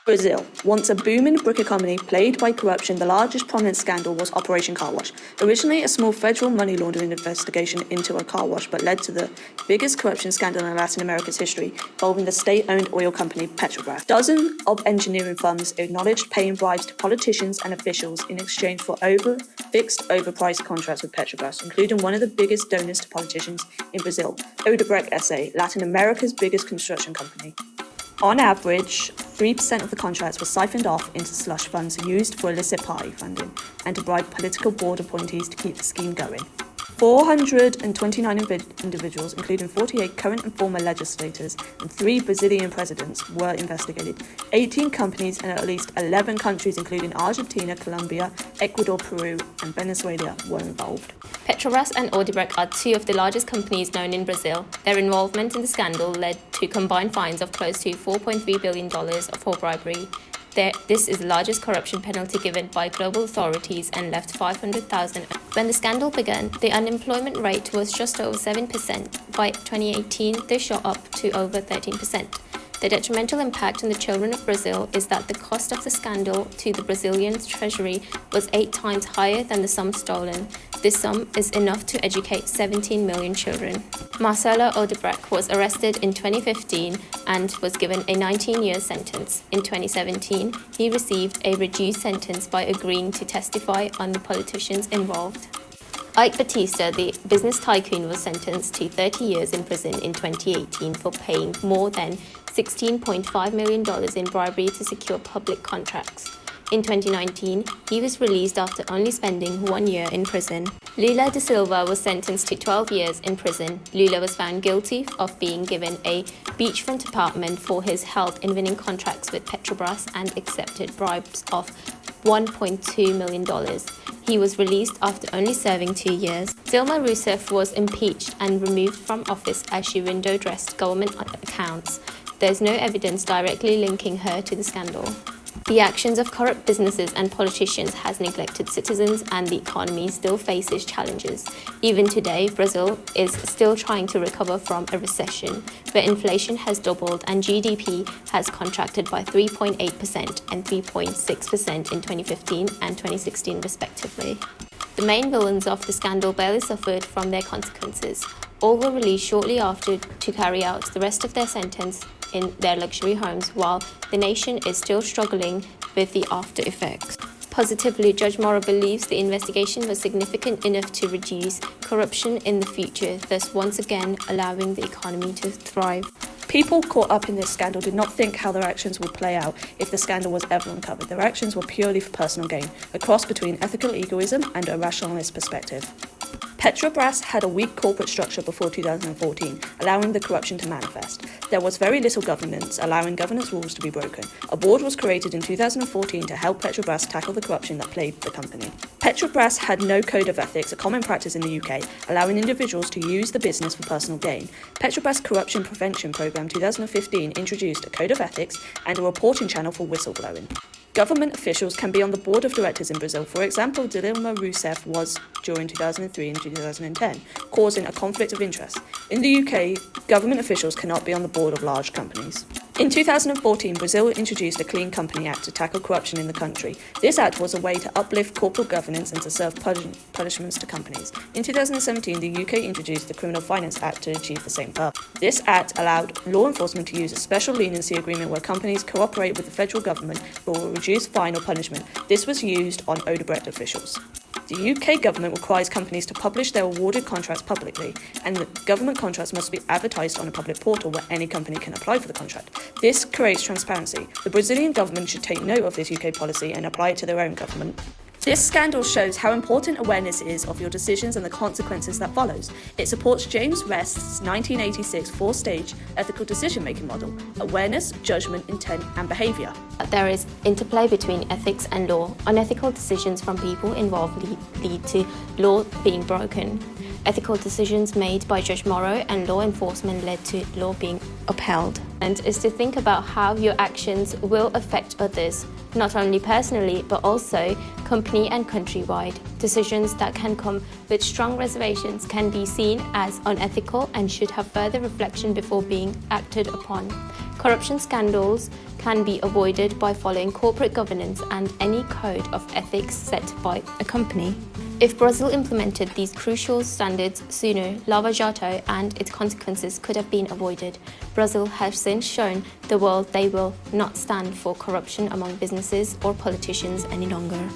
Brazil. Once a booming brick economy plagued by corruption, the largest prominent scandal was Operation Car Wash. Originally a small federal money laundering investigation into a car wash, but led to the biggest corruption scandal in Latin America's history, involving the state-owned oil company Petrobras. Dozens of engineering firms acknowledged paying bribes to politicians and officials in exchange for fixed overpriced contracts with Petrobras, including one of the biggest donors to politicians in Brazil, Odebrecht S.A., Latin America's biggest construction company. On average, 3% of the contracts were siphoned off into slush funds used for illicit party funding and to bribe political board appointees to keep the scheme going. 429 individuals, including 48 current and former legislators and 3 Brazilian presidents, were investigated. 18 companies and at least 11 countries, including Argentina, Colombia, Ecuador, Peru, and Venezuela, were involved. Petrobras and Odebrecht are 2 of the largest companies known in Brazil. Their involvement in the scandal led to combined fines of close to $4.3 billion for bribery. This is the largest corruption penalty given by global authorities and left 500,000. When the scandal began, the unemployment rate was just over 7%. By 2018, this shot up to over 13%. The detrimental impact on the children of Brazil is that the cost of the scandal to the Brazilian treasury was 8 times higher than the sum stolen. This sum is enough to educate 17 million children. Marcelo Odebrecht was arrested in 2015 and was given a 19-year sentence. In 2017, he received a reduced sentence by agreeing to testify on the politicians involved. Ike Batista, the business tycoon, was sentenced to 30 years in prison in 2018 for paying more than $16.5 million in bribery to secure public contracts. In 2019, he was released after only spending 1 year in prison. Lula da Silva was sentenced to 12 years in prison. Lula was found guilty of being given a beachfront apartment for his help in winning contracts with Petrobras and accepted bribes of $1.2 million. He was released after only serving 2 years. Dilma Rousseff was impeached and removed from office as she window-dressed government accounts. There's no evidence directly linking her to the scandal. The actions of corrupt businesses and politicians has neglected citizens, and the economy still faces challenges. Even today, Brazil is still trying to recover from a recession, where inflation has doubled and GDP has contracted by 3.8% and 3.6% in 2015 and 2016 respectively. The main villains of the scandal barely suffered from their consequences. All were released shortly after to carry out the rest of their sentence in their luxury homes, while the nation is still struggling with the after effects. Positively, Judge Mora believes the investigation was significant enough to reduce corruption in the future, thus once again allowing the economy to thrive. People caught up in this scandal did not think how their actions would play out if the scandal was ever uncovered. Their actions were purely for personal gain, a cross between ethical egoism and a rationalist perspective. Petrobras had a weak corporate structure before 2014, allowing the corruption to manifest. There was very little governance, allowing governance rules to be broken. A board was created in 2014 to help Petrobras tackle the corruption that plagued the company. Petrobras had no code of ethics, a common practice in the UK, allowing individuals to use the business for personal gain. Petrobras Corruption Prevention Programme 2015 introduced a code of ethics and a reporting channel for whistleblowing. Government officials can be on the board of directors in Brazil. For example, Dilma Rousseff was during 2003 and 2010, causing a conflict of interest. In the UK, government officials cannot be on the board of large companies. In 2014, Brazil introduced a Clean Company Act to tackle corruption in the country. This act was a way to uplift corporate governance and to serve punishments to companies. In 2017, the UK introduced the Criminal Finance Act to achieve the same purpose. This act allowed law enforcement to use a special leniency agreement where companies cooperate with the federal government for a reduced fine or punishment. This was used on Odebrecht officials. The UK government requires companies to publish their awarded contracts publicly, and the government contracts must be advertised on a public portal where any company can apply for the contract. This creates transparency. The Brazilian government should take note of this UK policy and apply it to their own government. This scandal shows how important awareness is of your decisions and the consequences that follows. It supports James West's 1986 four-stage ethical decision-making model: awareness, judgment, intent, and behaviour. There is interplay between ethics and law. Unethical decisions from people involved lead to law being broken. Ethical decisions made by Judge Morrow and law enforcement led to law being upheld. And is to think about how your actions will affect others, not only personally, but also company and countrywide. Decisions that can come with strong reservations can be seen as unethical and should have further reflection before being acted upon. Corruption scandals can be avoided by following corporate governance and any code of ethics set by a company. If Brazil implemented these crucial standards sooner, Lava Jato and its consequences could have been avoided. Brazil has since shown the world they will not stand for corruption among businesses or politicians any longer.